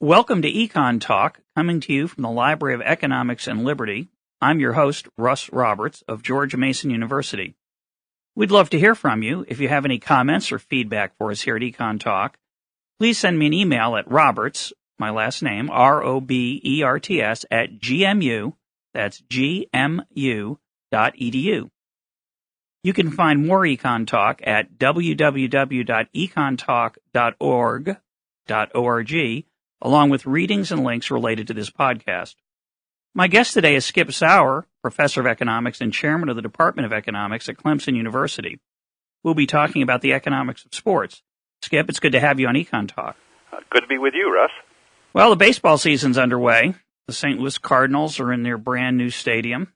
Welcome to EconTalk, coming to you from the Library of Economics and Liberty. I'm your host, Russ Roberts of George Mason University. We'd love to hear from you. If you have any comments or feedback for us here at EconTalk, please send me an email at Roberts, my last name, Roberts, at GMU, that's GMU.edu. You can find more EconTalk at www.econtalk.org, along with readings and links related to this podcast. My guest today is Skip Sauer, professor of economics and chairman of the Department of Economics at Clemson University. We'll be talking about the economics of sports. Skip, it's good to have you on EconTalk. Good to be with you, Russ. Well, the baseball season's underway. The St. Louis Cardinals are in their brand new stadium.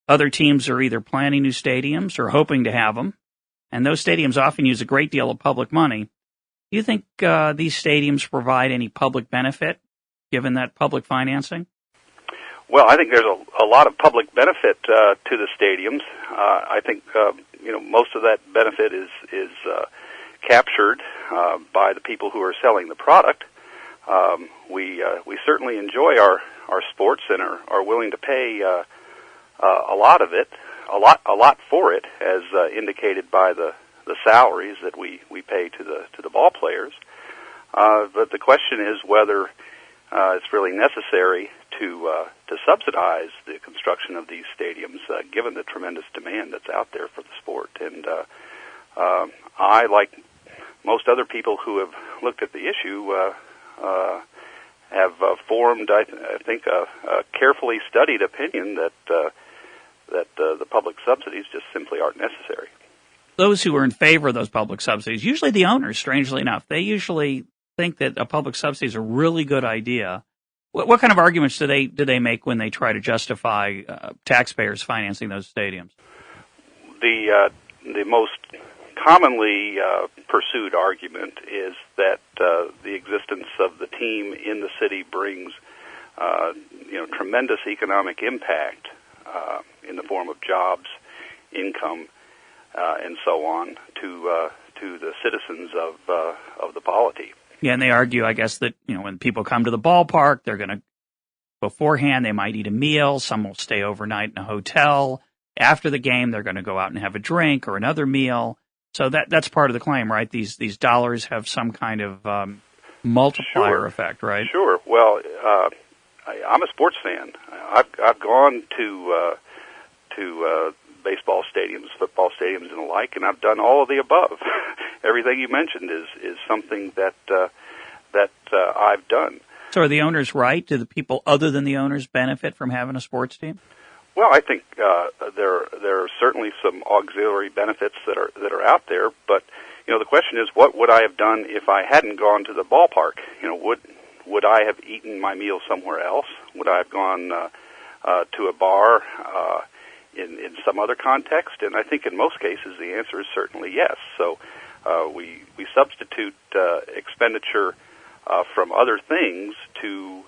Other teams are either planning new stadiums or hoping to have them, and those stadiums often use a great deal of public money. Do you think these stadiums provide any public benefit, given that public financing? Well, I think there's a lot of public benefit to the stadiums. I think most of that benefit is captured by the people who are selling the product. We certainly enjoy our sports and are willing to pay a lot of it, a lot for it, as indicated by the salaries that we pay to the ball players. But the question is whether it's really necessary to subsidize the construction of these stadiums, given the tremendous demand that's out there for the sport. And I, like most other people who have looked at the issue, have formed, I think, a carefully studied opinion that the public subsidies just simply aren't necessary. Those who are in favor of those public subsidies, usually the owners, strangely enough, they usually think that a public subsidy is a really good idea. What kind of arguments do they make when they try to justify taxpayers financing those stadiums? The most commonly pursued argument is that the existence of the team in the city brings tremendous economic impact in the form of jobs, income, and so on to the citizens of the polity. Yeah, and they argue, I guess, that when people come to the ballpark, they're going to beforehand they might eat a meal. Some will stay overnight in a hotel. After the game, they're going to go out and have a drink or another meal. So that's part of the claim, right? These dollars have some kind of multiplier effect, right? Sure. Well, I'm a sports fan. I've gone to baseball stadiums, football stadiums, and the like, and I've done all of the above. Everything you mentioned is something that I've done. So are the owners right? Do the people other than the owners benefit from having a sports team? Well, I think there are certainly some auxiliary benefits that are out there, but the question is, what would I have done if I hadn't gone to the ballpark? Would I have eaten my meal somewhere else? Would I have gone to a bar in some other context? And I think in most cases the answer is certainly yes. So we substitute expenditure from other things to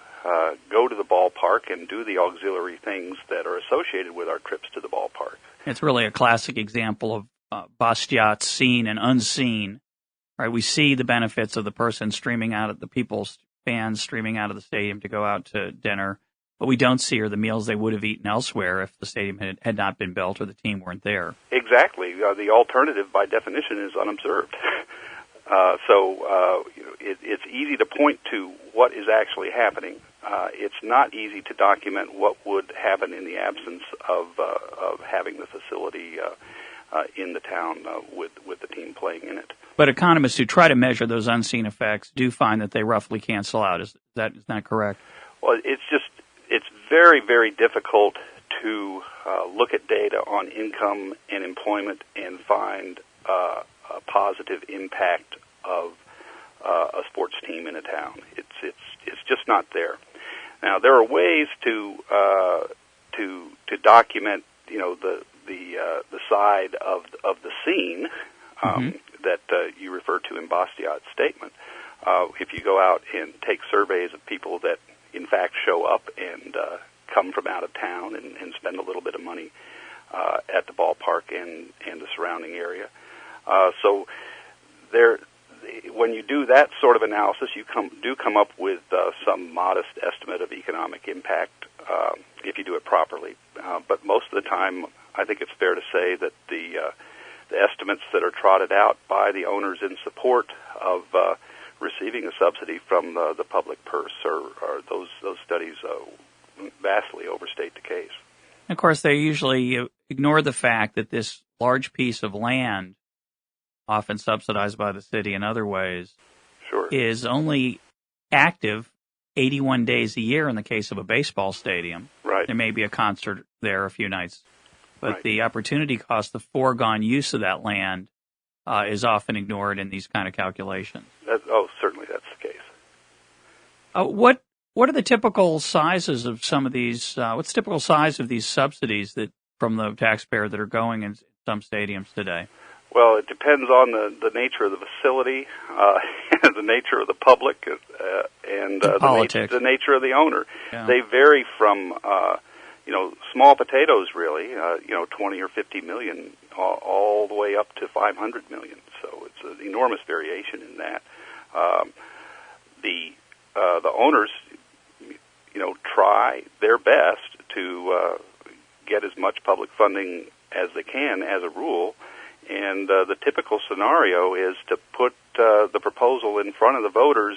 go to the ballpark and do the auxiliary things that are associated with our trips to the ballpark. It's really a classic example of Bastiat's seen and unseen. Right, we see the benefits of the person streaming out of the people's fans streaming out of the stadium to go out to dinner, but we don't see the meals they would have eaten elsewhere if the stadium had not been built or the team weren't there. Exactly. The alternative, by definition, is unobserved. It's easy to point to what is actually happening. It's not easy to document what would happen in the absence of having the facility in the town with the team playing in it. But economists who try to measure those unseen effects do find that they roughly cancel out. Is that correct? Well, it's very, very difficult to look at data on income and employment and find a positive impact of a sports team in a town. It's just not there. Now, there are ways to document the side of the scene that you refer to in Bastiat's statement. If you go out and take surveys of people that in fact show up and come from out of town and spend a little bit of money at the ballpark and the surrounding area, so there when you do that sort of analysis, you do come up with some modest estimate of economic impact if you do it properly. But most of the time, I think it's fair to say that the estimates that are trotted out by the owners in support of receiving a subsidy from the public purse are those studies vastly overstate the case. Of course, they usually ignore the fact that this large piece of land, often subsidized by the city in other ways, sure, is only active 81 days a year in the case of a baseball stadium. Right. There may be a concert there a few nights. But right. The opportunity cost, the foregone use of that land, is often ignored in these kind of calculations. Certainly that's the case. What are the typical sizes of some of these? What's the typical size of these subsidies that from the taxpayer that are going in some stadiums today? Well, it depends on the nature of the facility, the nature of the public, and the nature of the owner. Yeah. They vary from small potatoes, really, 20 or 50 million, all the way up to 500 million. So it's an enormous variation in that. The owners, try their best to get as much public funding as they can, as a rule. And the typical scenario is to put the proposal in front of the voters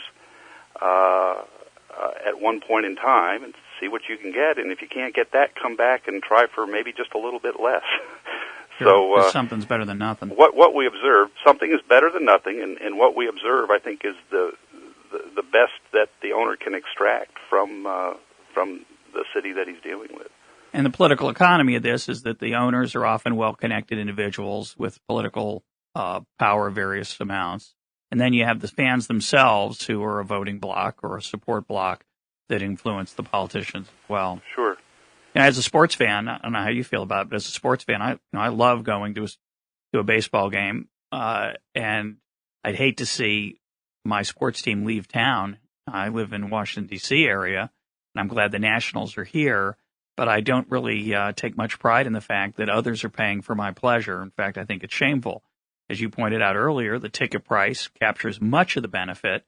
at one point in time and see what you can get. And if you can't get that, come back and try for maybe just a little bit less. Sure, so something's better than nothing. What we observe, something is better than nothing, and what we observe, I think, is the best that the owner can extract from the city that he's dealing with. And the political economy of this is that the owners are often well-connected individuals with political power of various amounts. And then you have the fans themselves who are a voting bloc or a support bloc that influence the politicians as well. Sure. And as a sports fan, I don't know how you feel about it, but as a sports fan, I love going to a baseball game. And I'd hate to see my sports team leave town. I live in Washington, D.C. area, and I'm glad the Nationals are here. But I don't really take much pride in the fact that others are paying for my pleasure. In fact, I think it's shameful. As you pointed out earlier, the ticket price captures much of the benefit,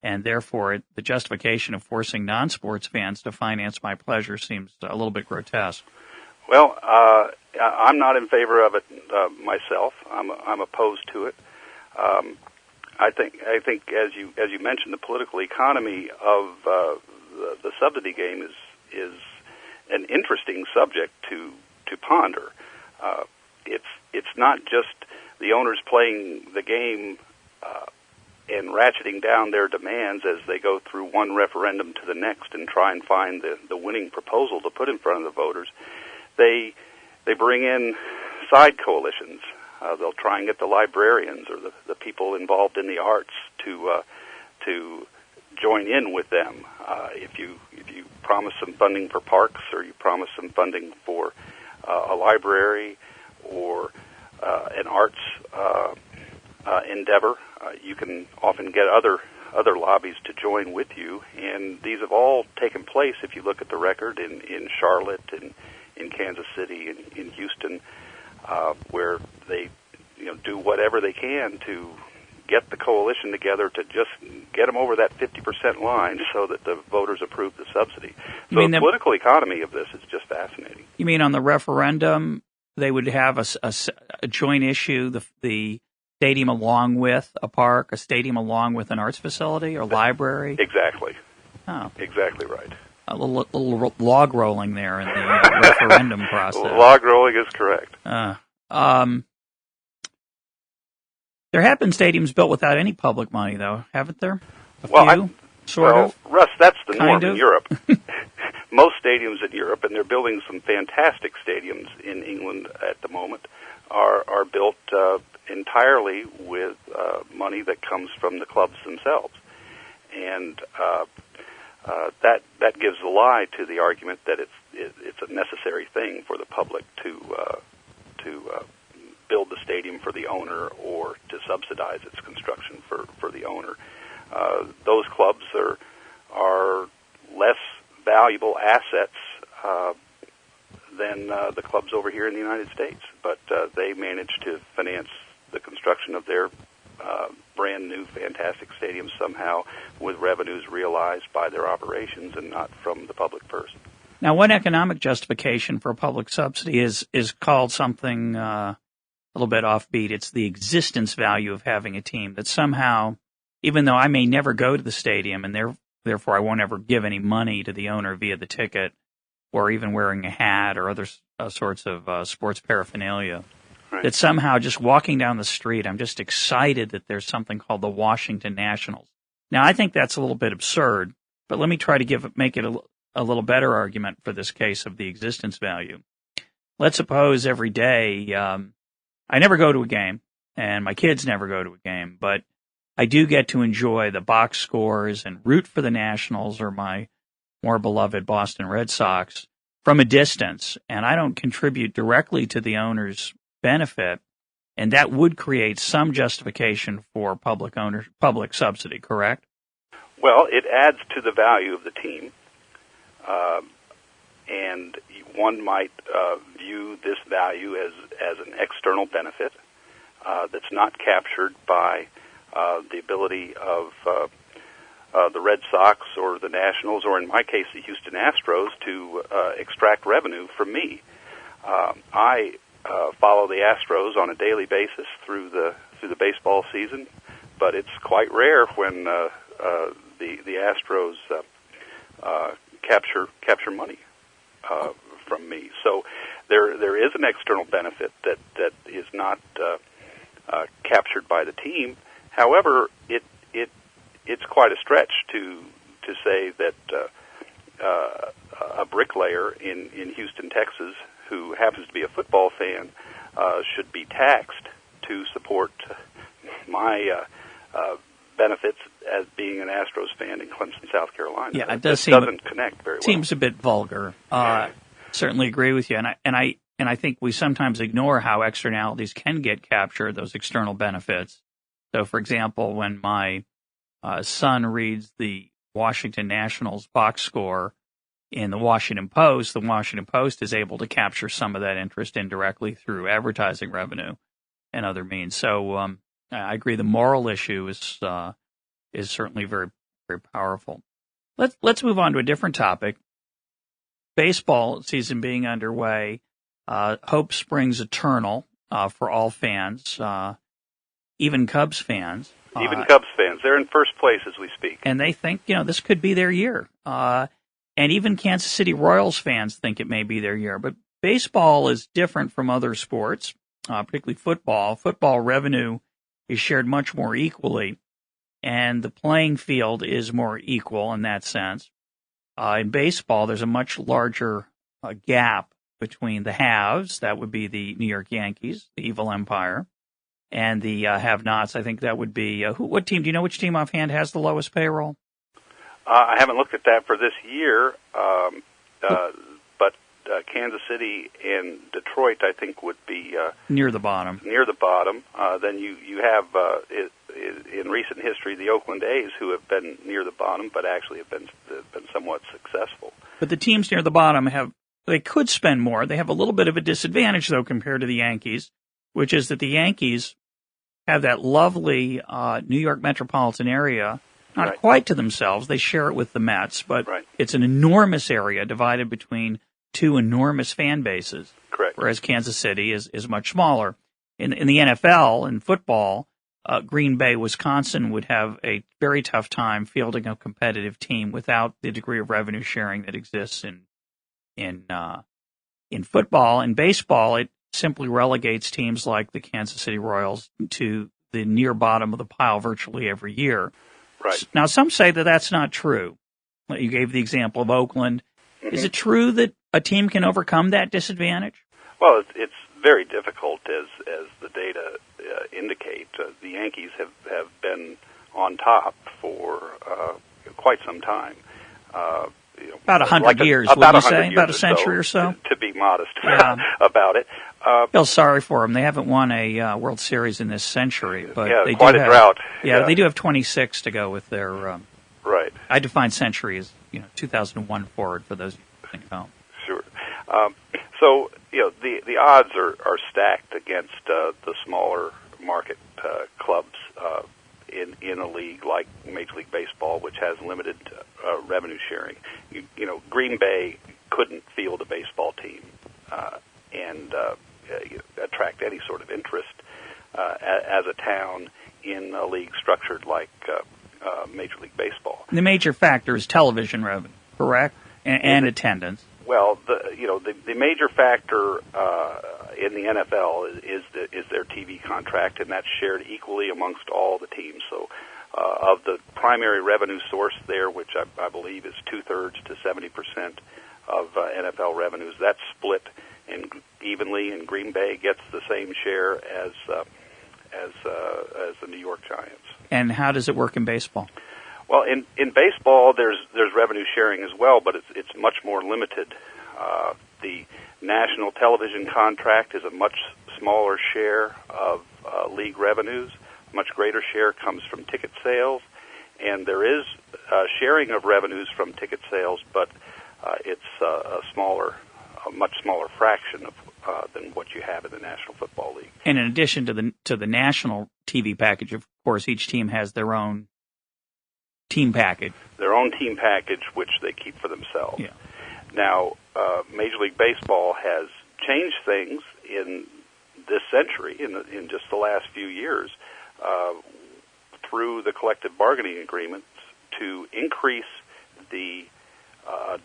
and therefore the justification of forcing non-sports fans to finance my pleasure seems a little bit grotesque. Well, I'm not in favor of it myself. I'm opposed to it. I think as you mentioned, the political economy of the subsidy game is an interesting subject to ponder. It's not just the owners playing the game and ratcheting down their demands as they go through one referendum to the next and try and find the winning proposal to put in front of the voters. They bring in side coalitions. They'll try and get the librarians or the people involved in the arts to join in with them. If you promise some funding for parks, or you promise some funding for a library or an arts endeavor, you can often get other lobbies to join with you. And these have all taken place, if you look at the record, in Charlotte, in Kansas City, in Houston, where they do whatever they can to get the coalition together to just get them over that 50% line so that the voters approve the subsidy. So the political economy of this is just fascinating. You mean on the referendum, they would have a joint issue, the stadium along with a park, a stadium along with an arts facility or library? Exactly. Oh. Exactly right. A little log rolling there in the referendum process. Log rolling is correct. There have been stadiums built without any public money, though, haven't there? Sort of? Russ, that's the norm Kind of? in Europe. Most stadiums in Europe, and they're building some fantastic stadiums in England at the moment, are built entirely with money that comes from the clubs themselves. And that gives the lie to the argument that it's a necessary thing for the public to build the stadium for the owner or to subsidize its construction for the owner. Those clubs are less valuable assets than the clubs over here in the United States, but they manage to finance the construction of their brand new, fantastic stadiums somehow with revenues realized by their operations and not from the public purse. Now, one economic justification for a public subsidy is called something a little bit offbeat. It's the existence value of having a team, that somehow, even though I may never go to the stadium and therefore I won't ever give any money to the owner via the ticket or even wearing a hat or other sorts of sports paraphernalia, right, that somehow just walking down the street, I'm just excited that there's something called the Washington Nationals. Now, I think that's a little bit absurd, but let me try to make it a little better argument for this case of the existence value. Let's suppose every day I never go to a game, and my kids never go to a game, but I do get to enjoy the box scores and root for the Nationals or my more beloved Boston Red Sox from a distance, and I don't contribute directly to the owner's benefit, and that would create some justification for public subsidy, correct? Well, it adds to the value of the team, and one might view this value as an external benefit that's not captured by the ability of the Red Sox or the Nationals, or in my case, the Houston Astros, to extract revenue from me. I follow the Astros on a daily basis through the baseball season, but it's quite rare when the Astros capture money from me. So there is an external benefit that is not captured by the team. However, it's quite a stretch to say that a bricklayer in Houston, Texas, who happens to be a football fan, should be taxed to support my benefits as being an Astros fan in Clemson, South Carolina. Yeah, it doesn't connect very well. Seems a bit vulgar. Certainly agree with you, and I think we sometimes ignore how externalities can get captured, those external benefits. So, for example, when my son reads the Washington Nationals box score in the Washington Post is able to capture some of that interest indirectly through advertising revenue and other means. So I agree. The moral issue is certainly very, very powerful. Let's move on to a different topic. Baseball season being underway, hope springs eternal for all fans, even Cubs fans. Even Cubs fans. They're in first place as we speak. And they think, this could be their year. And even Kansas City Royals fans think it may be their year. But baseball is different from other sports, particularly football. Football revenue is shared much more equally, and the playing field is more equal in that sense. In baseball, there's a much larger gap between the haves, that would be the New York Yankees, the evil empire, and the have-nots. I think that would be what team? Do you know which team offhand has the lowest payroll? I haven't looked at that for this year, but Kansas City and Detroit, I think, would be near the bottom. Near the bottom. Then you have in recent history the Oakland A's, who have been near the bottom, but actually have been somewhat successful. But the teams near the bottom they could spend more. They have a little bit of a disadvantage, though, compared to the Yankees, which is that the Yankees have that lovely New York metropolitan area, not right. quite to themselves. They share it with the Mets, but right. It's an enormous area divided between two enormous fan bases. Correct. Whereas Kansas City is much smaller. In the NFL, in football, Green Bay, Wisconsin would have a very tough time fielding a competitive team without the degree of revenue sharing that exists in football. In baseball, it simply relegates teams like the Kansas City Royals to the near bottom of the pile virtually every year. Right. Now, some say that that's not true. You gave the example of Oakland. Mm-hmm. Is it true that a team can overcome that disadvantage? Well, it's very difficult, as the data indicate. The Yankees have been on top for quite some time. About 100 years, would you say? About a century or so? To be modest about it. Feel sorry for them. They haven't won a World Series in this century, but they quite do a have, drought. Yeah, they do have 26 to go with their. Right. I define century as 2001 forward for those who think at home. Sure. So the odds are stacked against the smaller market clubs in a league like Major League Baseball, which has limited revenue sharing. Green Bay couldn't field a baseball team and attract any sort of interest as a town in a league structured like Major League Baseball. The major factor is television revenue, correct, and attendance. Well, the major factor in the NFL is their TV contract, and that's shared equally amongst all the teams. So, of the primary revenue source there, which I believe is 2/3 to 70% of NFL revenues, that's split evenly, and Green Bay gets the same share as the New York Giants. And how does it work in baseball? Well, in baseball, there's revenue sharing as well, but it's much more limited. The national television contract is a much smaller share of league revenues. A much greater share comes from ticket sales, and there is sharing of revenues from ticket sales, but it's a much smaller fraction of than what you have in the National Football League. And in addition to the national TV package, of course, each team has their own team package. Their own team package, which they keep for themselves. Yeah. Now, Major League Baseball has changed things in this century, in just the last few years, through the collective bargaining agreements to increase the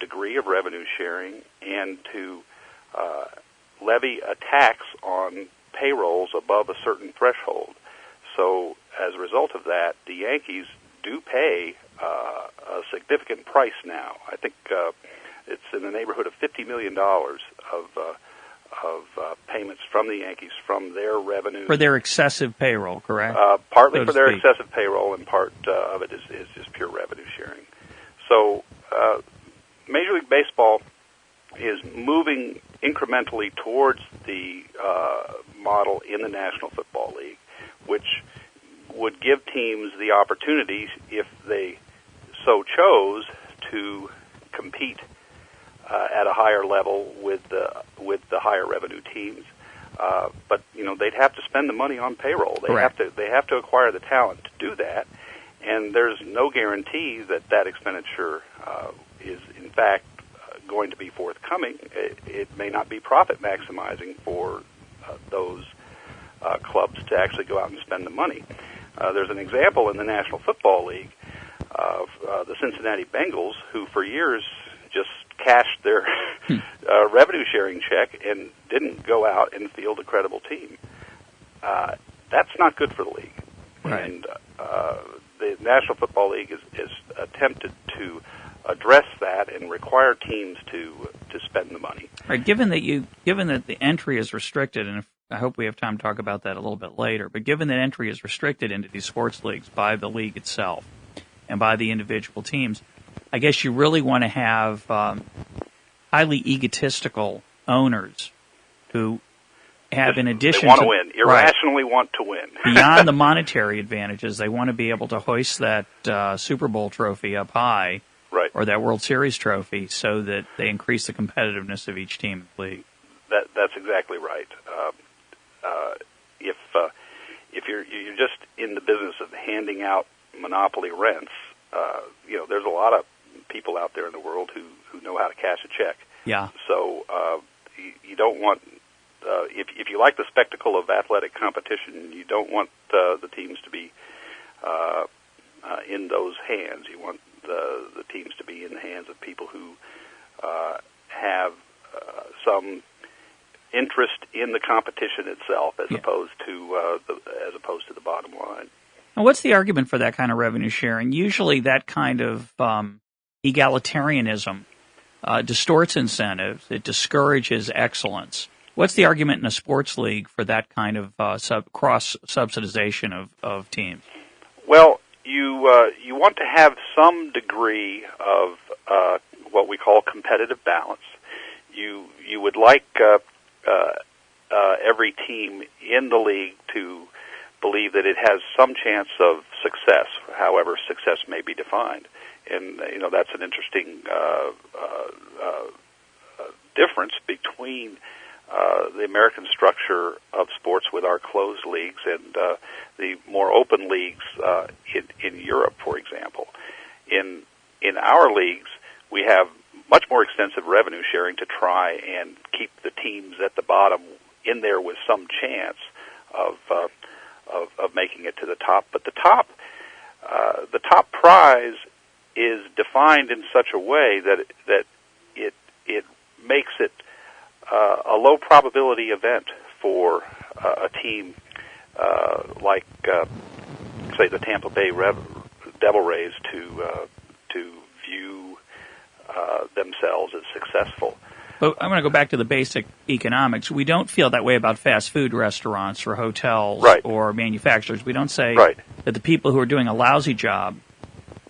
degree of revenue sharing and to levy a tax on payrolls above a certain threshold. So as a result of that, the Yankees do pay a significant price now. I think it's in the neighborhood of $50 million of payments from the Yankees from their revenue. For their excessive payroll, correct? Partly for their excessive payroll, and part of it is just pure revenue sharing. So Major League Baseball is moving incrementally towards the model in the National Football League, which would give teams the opportunity, if they so chose, to compete at a higher level with the higher revenue teams. But they'd have to spend the money on payroll. They have to acquire the talent to do that, and there's no guarantee that expenditure is in fact going to be forthcoming. It may not be profit maximizing for those clubs to actually go out and spend the money. There's an example in the National Football League of the Cincinnati Bengals, who for years just cashed their revenue sharing check and didn't go out and field a credible team. That's not good for the league. Right. And the National Football League is attempted to address that and require teams to spend the money. Right. Given that the entry is restricted, and I hope we have time to talk about that a little bit later, but given that entry is restricted into these sports leagues by the league itself and by the individual teams, I guess you really want to have highly egotistical owners who have, in addition they want to win, irrationally want to win. Beyond the monetary advantages, they want to be able to hoist that Super Bowl trophy up high, right, or that World Series trophy, so that they increase the competitiveness of each team in the league. That's exactly right. If you're just in the business of handing out monopoly rents, there's a lot of people out there in the world who know how to cash a check. Yeah. So you don't want, if you like the spectacle of athletic competition, you don't want the teams to be in those hands. You want the teams to be in the hands of people who have some interest in the competition itself, as opposed to the bottom line. And what's the argument for that kind of revenue sharing? Usually, that kind of egalitarianism distorts incentives. It discourages excellence. What's the argument in a sports league for that kind of cross-subsidization of teams? Well, you want to have some degree of what we call competitive balance. You would like every team in the league to believe that it has some chance of success, however success may be defined. And, that's an interesting difference between the American structure of sports with our closed leagues and the more open leagues in Europe, for example. In our leagues, we have much more extensive revenue sharing to try and keep the teams at the bottom in there with some chance of making it to the top. But the top prize is defined in such a way that it makes it a low probability event for a team like, say, the Tampa Bay Devil Rays to view themselves as successful. But I'm going to go back to the basic economics. We don't feel that way about fast food restaurants or hotels or manufacturers. We don't say that the people who are doing a lousy job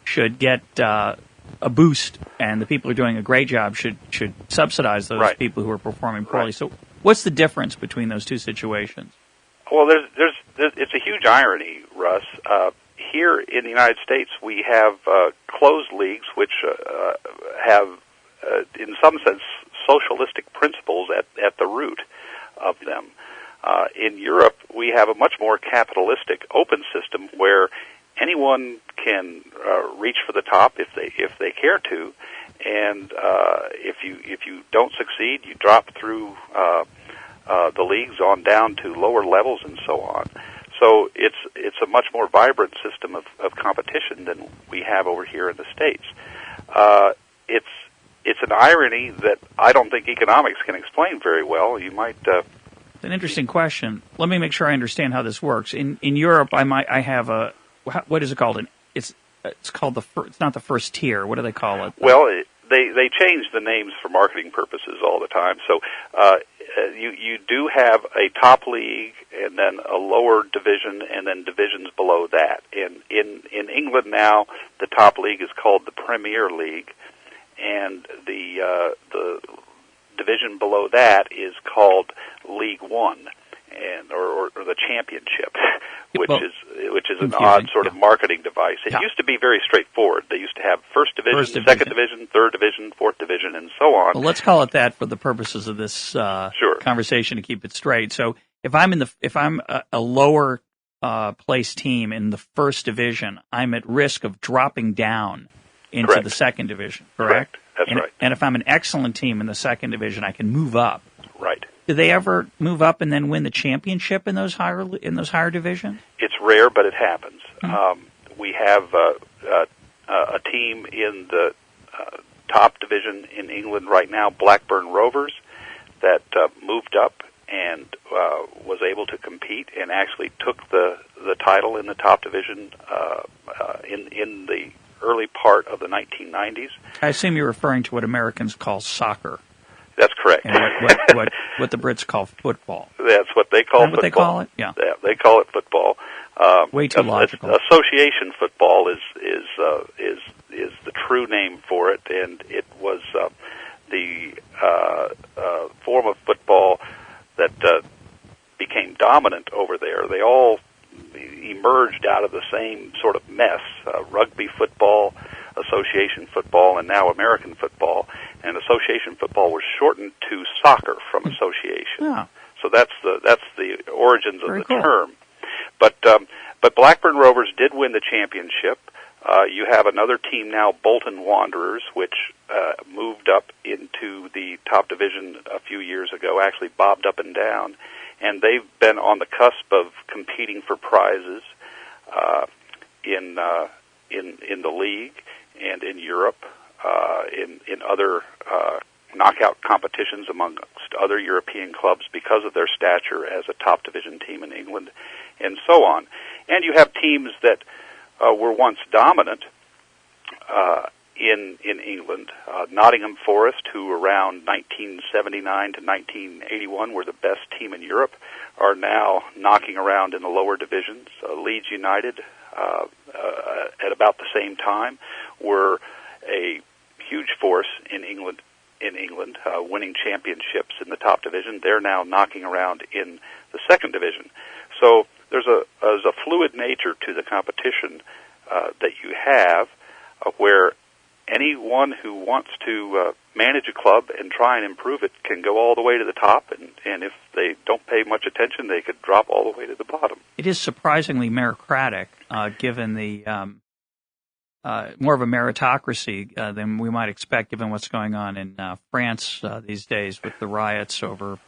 should get a boost, and the people who are doing a great job should subsidize those people who are performing poorly. So what's the difference between those two situations? Well, it's a huge irony, Russ. Here in the United States, we have closed leagues which have, in some sense, socialistic principles at the root of them. In Europe, we have a much more capitalistic open system where anyone can reach for the top if they care to, and if you don't succeed, you drop through the leagues on down to lower levels and so on. So it's a much more vibrant system of competition than we have over here in the States. It's an irony that I don't think economics can explain very well. You might. It's an interesting question. Let me make sure I understand how this works. In Europe, I have a, what is it called? It's called it's not the first tier. What do they call it? Well, they change the names for marketing purposes all the time. So you do have a top league and then a lower division and then divisions below that. And in England now, the top league is called the Premier League, and the division below that is called League One, and or the Championship, which is an odd sort of marketing device. It used to be very straightforward. They used to have first division, second division, third division, fourth division, and so on. Well, let's call it that for the purposes of this conversation to keep it straight. So if I'm a lower place team in the first division, I'm at risk of dropping down into the second division, correct? That's right. And if I'm an excellent team in the second division, I can move up. Right. Do they ever move up and then win the championship in those higher divisions? It's rare, but it happens. Mm-hmm. We have a team in the top division in England right now, Blackburn Rovers, that moved up and was able to compete and actually took the title in the top division in the early part of the 1990s. I assume you're referring to what Americans call soccer. That's correct. And what the Brits call football. That's what they call football. What they call it? Yeah, they call it football. Way too logical. Association football is the true name for it, and it was the form of football that became dominant over there. They all emerged out of the same sort of mess: rugby football, association football, and now American football. And association football was shortened to soccer from association. Yeah. So that's the origins of Very the cool. term. But Blackburn Rovers did win the championship. You have another team now, Bolton Wanderers, which moved up into the top division a few years ago, actually bobbed up and down. And they've been on the cusp of competing for prizes in the league and in Europe, in other knockout competitions amongst other European clubs because of their stature as a top division team in England, and so on. And you have teams that were once dominant in England. Nottingham Forest, who around 1979 to 1981 were the best team in Europe, are now knocking around in the lower divisions. Leeds United, at about the same time, were a huge force in England, winning championships in the top division. They're now knocking around in the second division. So there's a fluid nature to the competition that you have, where anyone who wants to manage a club and try and improve it can go all the way to the top, and if they don't pay much attention, they could drop all the way to the bottom. It is surprisingly meritocratic, given the more of a meritocracy than we might expect, given what's going on in France these days with the riots over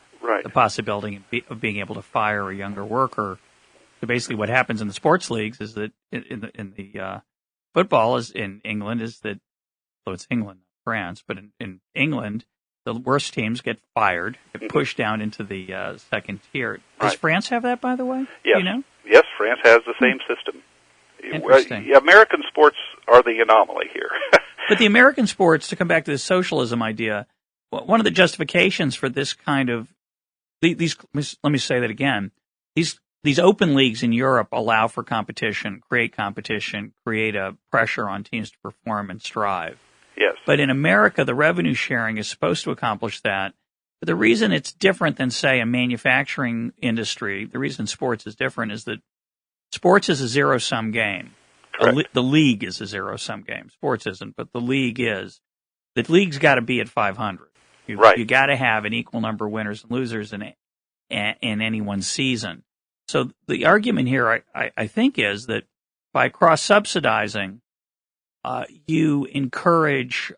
the possibility of being able to fire a younger worker. So basically, what happens in the sports leagues is that in the football is in England is that, so it's England, not France, but in England, the worst teams get fired, get pushed down into the second tier. Does France have that, by the way? Yes. Do you know? Yes, France has the same system. Interesting. American sports are the anomaly here. But the American sports, to come back to the socialism idea, one of the justifications for this kind of these, let me say that again, these open leagues in Europe allow for competition, create a pressure on teams to perform and strive. Yes. But in America, the revenue sharing is supposed to accomplish that. But the reason it's different than, say, a manufacturing industry, the reason sports is different is that sports is a zero-sum game. The league is a zero-sum game. Sports isn't, but the league is. The league's got to be at 500. You got to have an equal number of winners and losers in any one season. So the argument here, I think, is that by cross-subsidizing, you encourage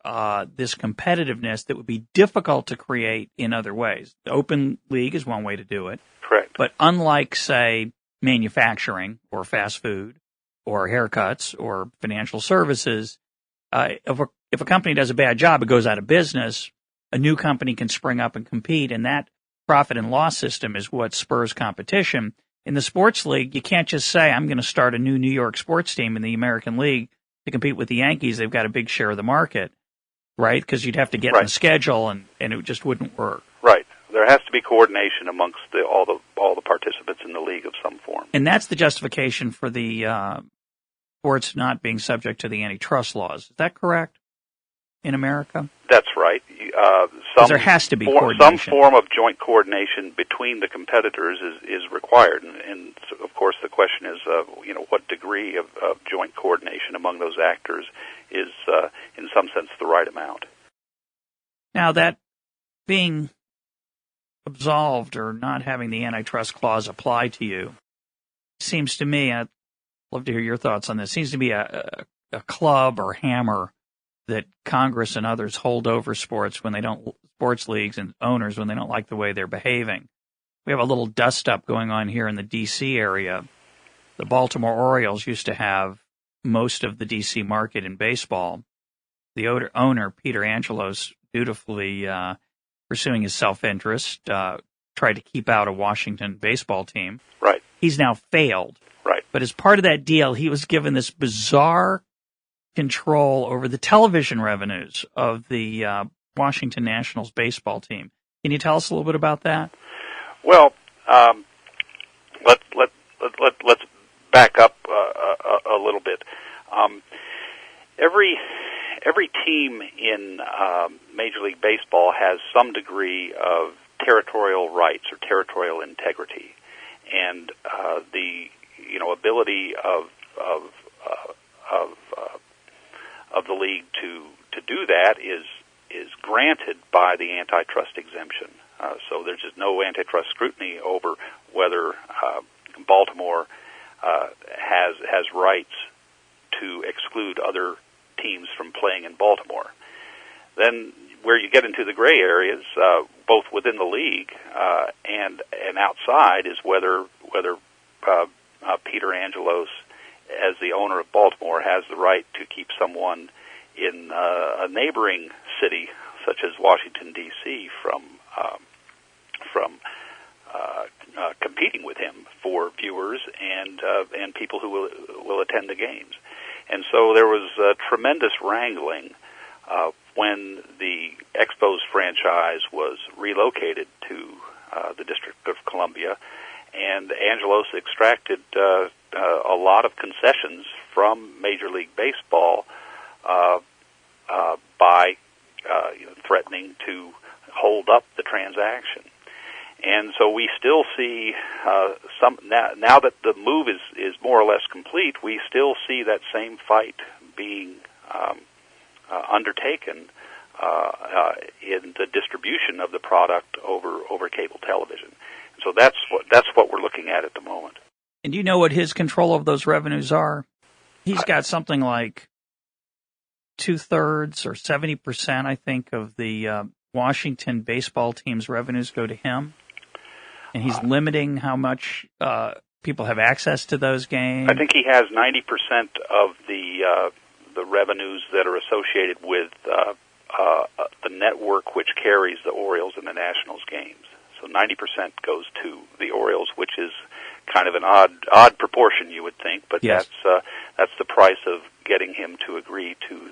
this competitiveness that would be difficult to create in other ways. The open league is one way to do it. Correct. But unlike, say, manufacturing or fast food or haircuts or financial services, if a company does a bad job, it goes out of business, a new company can spring up and compete, and that profit and loss system is what spurs competition. In the sports league, you can't just say, I'm going to start a new New York sports team in the American League to compete with the Yankees. They've got a big share of the market, right? Because you'd have to get in the schedule, and it just wouldn't work. Right. There has to be coordination amongst all the participants in the league of some form. And that's the justification for the sports not being subject to the antitrust laws. Is that correct in America? That's right. There has to be coordination. Some form of joint coordination between the competitors is required, and of course the question is, what degree of joint coordination among those actors is, in some sense, the right amount. Now, that being absolved or not having the antitrust clause apply to you seems to me, I'd love to hear your thoughts on this, seems to be a club or hammer that Congress and others hold over sports leagues and owners when they don't like the way they're behaving. We have a little dust-up going on here in the D.C. area. The Baltimore Orioles used to have most of the D.C. market in baseball. The owner, Peter Angelos, dutifully pursuing his self-interest, tried to keep out a Washington baseball team. Right. He's now failed. Right. But as part of that deal, he was given this bizarre control over the television revenues of the Washington Nationals baseball team. Can you tell us a little bit about that? Well, let's back up a little bit. Every team in Major League Baseball has some degree of territorial rights or territorial integrity, and the ability of the league to do that is granted by the antitrust exemption. So there's just no antitrust scrutiny over whether Baltimore has rights to exclude other teams from playing in Baltimore. Then where you get into the gray areas, both within the league and outside, is whether Peter Angelos, as the owner of Baltimore, has the right to keep someone in a neighboring city, such as Washington, D.C., from competing with him for viewers and people who will attend the games. And so there was tremendous wrangling when the Expos franchise was relocated to the District of Columbia, and Angelos extracted a lot of concessions from Major League Baseball by threatening to hold up the transaction. And so we still see now that the move is more or less complete, we still see that same fight being undertaken in the distribution of the product over cable television. So that's what we're looking at the moment. And do you know what his control of those revenues are? He's got something like 2/3 or 70%, I think, of the Washington baseball team's revenues go to him, and he's limiting how much people have access to those games. I think he has 90% of the revenues that are associated with the network which carries the Orioles and the Nationals games. So 90% goes to the Orioles, which is kind of an odd proportion, you would think, but yes. That's the price of getting him to agree to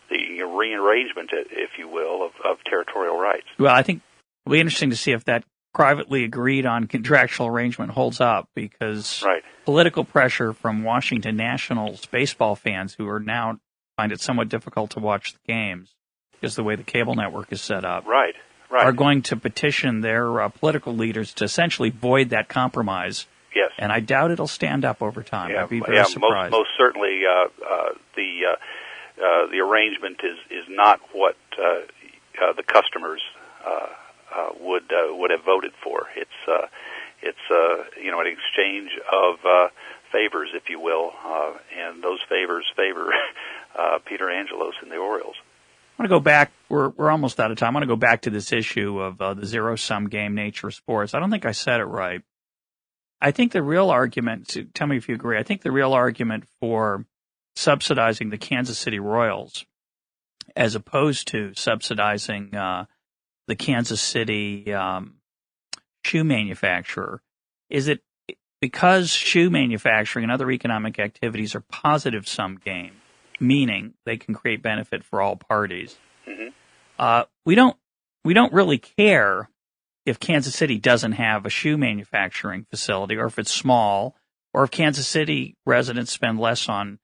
the rearrangement, if you will, of territorial rights. Well, I think it'll be interesting to see if that privately agreed on contractual arrangement holds up, because political pressure from Washington Nationals baseball fans who are now find it somewhat difficult to watch the games because the way the cable network is set up, are going to petition their political leaders to essentially void that compromise. Yes. And I doubt it'll stand up over time. I'd be very surprised. Most certainly the arrangement is not what the customers would have voted for. It's an exchange of favors, if you will, and those favors favor Peter Angelos and the Orioles. I want to go back. We're almost out of time. I want to go back to this issue of the zero-sum game nature of sports. I don't think I said it right. I think the real argument, tell me if you agree, I think the real argument for subsidizing the Kansas City Royals as opposed to subsidizing the Kansas City shoe manufacturer is that because shoe manufacturing and other economic activities are positive sum game, meaning they can create benefit for all parties. Mm-hmm. We don't really care if Kansas City doesn't have a shoe manufacturing facility, or if it's small, or if Kansas City residents spend less on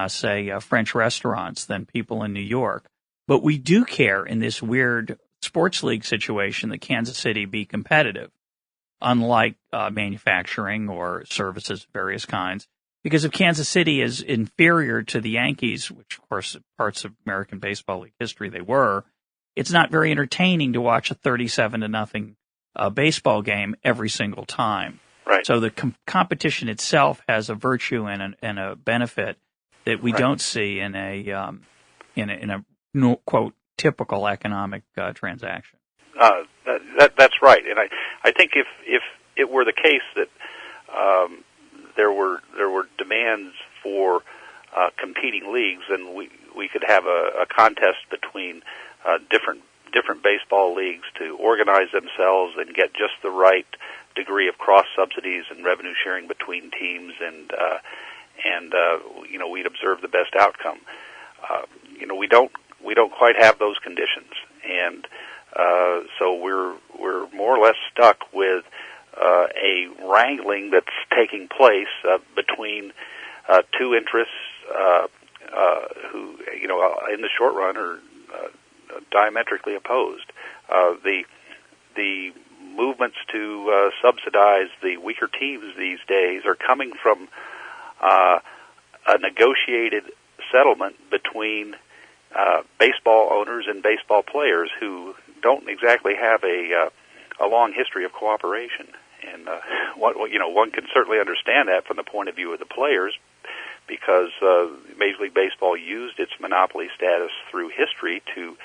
say French restaurants than people in New York. But we do care in this weird sports league situation that Kansas City be competitive, unlike manufacturing or services of various kinds. Because if Kansas City is inferior to the Yankees, which of course parts of American Baseball League history they were, it's not very entertaining to watch a 37-0 baseball game every single time. Right. So the competition itself has a virtue and a benefit that we don't see in a quote typical economic transaction. That's right, and I think if it were the case that there were demands for competing leagues, then we could have a contest between different baseball leagues to organize themselves and get just the right degree of cross subsidies and revenue sharing between teams, and we'd observe the best outcome. We don't quite have those conditions, and so we're more or less stuck with a wrangling that's taking place between two interests who, in the short run are diametrically opposed. The movements to subsidize the weaker teams these days are coming from a negotiated settlement between baseball owners and baseball players who don't exactly have a long history of cooperation. And one can certainly understand that from the point of view of the players, because Major League Baseball used its monopoly status through history to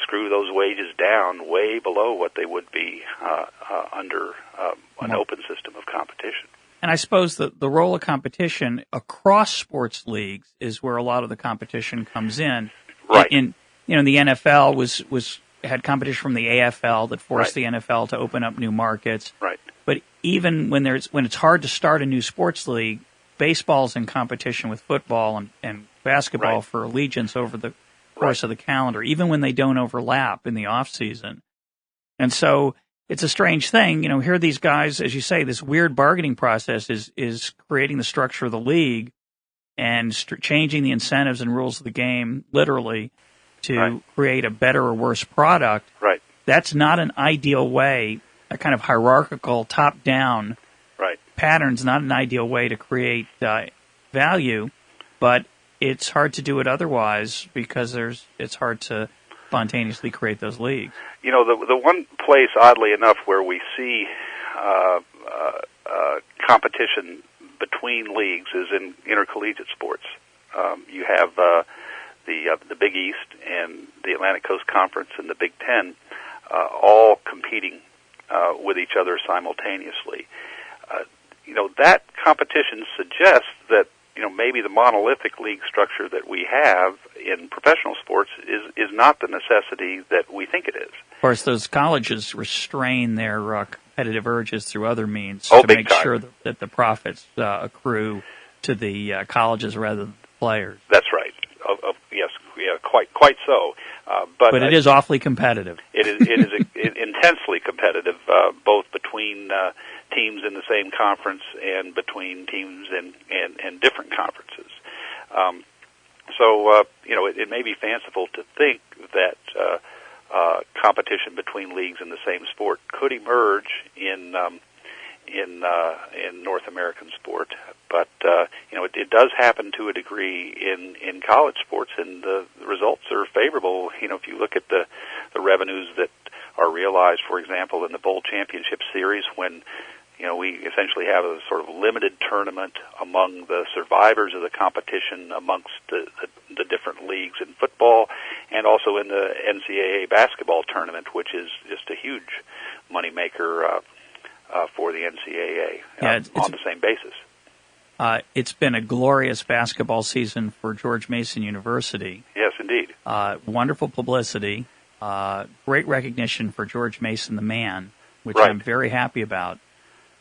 screw those wages down way below what they would be under an open system of competition. And I suppose the role of competition across sports leagues is where a lot of the competition comes in. Right. The NFL had competition from the AFL that forced the NFL to open up new markets. Right. But even when it's hard to start a new sports league, baseball's in competition with football and basketball for allegiance over the course of the calendar, even when they don't overlap in the off season. And so it's a strange thing. Here are these guys, as you say, this weird bargaining process is creating the structure of the league and changing the incentives and rules of the game literally to create a better or worse product. Right. That's not an ideal way, a kind of hierarchical top-down pattern's not an ideal way to create value, but it's hard to do it otherwise because it's hard to spontaneously create those leagues. You know, the one place, oddly enough, where we see competition between leagues is in intercollegiate sports. You have the Big East and the Atlantic Coast Conference and the Big Ten all competing with each other simultaneously. You know, that competition suggests that, you know, maybe the monolithic league structure that we have in professional sports is not the necessity that we think it is. Of course, those colleges restrain their competitive urges through other means to make time. Sure that the profits accrue to the colleges rather than the players. That's right. Yes, yeah, quite so. But it is awfully competitive. It is intensely competitive, both between teams in the same conference and between teams in different conferences. So you know, it may be fanciful to think that competition between leagues in the same sport could emerge in North American sport, but you know, it does happen to a degree in college sports, and the results are favorable. You know, if you look at the revenues that are realized, for example, in the Bowl Championship Series, when you know, we essentially have a sort of limited tournament among the survivors of the competition amongst the different leagues in football, and also in the NCAA basketball tournament, which is just a huge moneymaker for the NCAA on the same basis. It's been a glorious basketball season for George Mason University. Yes, indeed. Wonderful publicity, great recognition for George Mason the man, which right. I'm very happy about.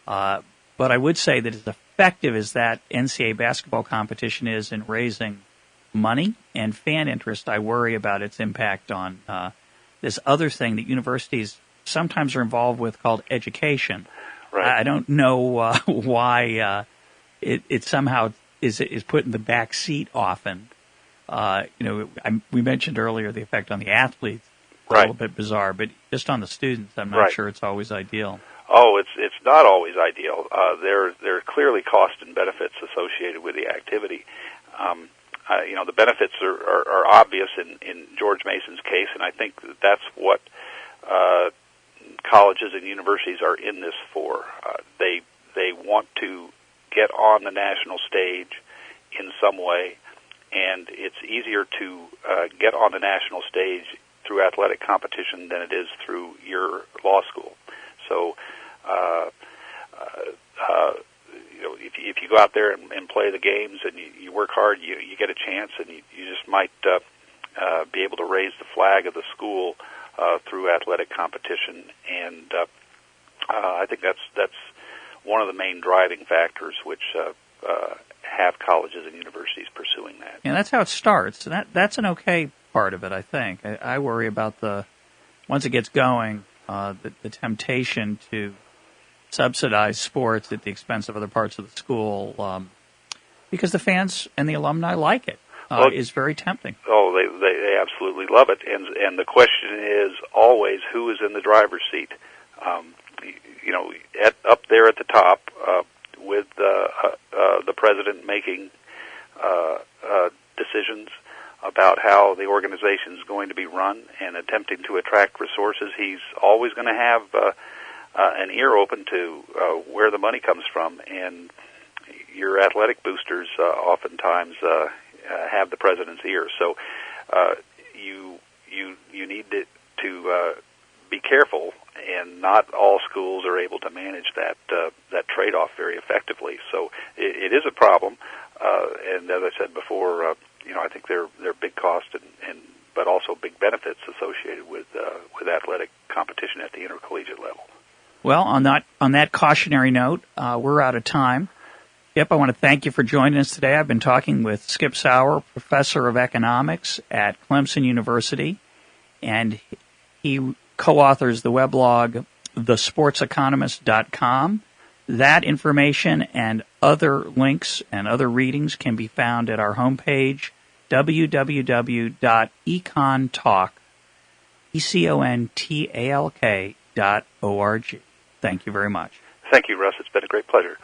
But I would say that as effective as that NCAA basketball competition is in raising money and fan interest, I worry about its impact on this other thing that universities sometimes are involved with called education. Right. I don't know why it somehow is put in the back seat often. You know, we mentioned earlier the effect on the athletes, a right. little bit bizarre, but just on the students, I'm not right. sure it's always ideal. Oh, it's not always ideal. There are clearly cost and benefits associated with the activity. You know, the benefits are obvious in George Mason's case, and I think that's what colleges and universities are in this for. They want to get on the national stage in some way, and it's easier to get on the national stage through athletic competition than it is through your law school. So, you know, if you go out there and play the games and you work hard, you get a chance, and you just might be able to raise the flag of the school through athletic competition, and I think that's one of the main driving factors which have colleges and universities pursuing that. And that's how it starts. That's an okay part of it, I think. I worry about once it gets going, the temptation to subsidize sports at the expense of other parts of the school, because the fans and the alumni like it, is very tempting. Oh, they absolutely love it, and the question is always who is in the driver's seat. You know, up there at the top, with the president making decisions about how the organization is going to be run and attempting to attract resources, he's always going to have an ear open to where the money comes from, and your athletic boosters oftentimes have the president's ear. So you need to be careful, and not all schools are able to manage that trade-off very effectively. So it is a problem, and as I said before, you know, I think there are big costs and but also big benefits associated with athletic competition at the intercollegiate level. Well, on that cautionary note, we're out of time. Skip, I want to thank you for joining us today. I've been talking with Skip Sauer, professor of economics at Clemson University, and he co-authors the weblog thesportseconomist.com. That information and other links and other readings can be found at our homepage, www.EconTalk, EconTalk.org. Thank you very much. Thank you, Russ. It's been a great pleasure.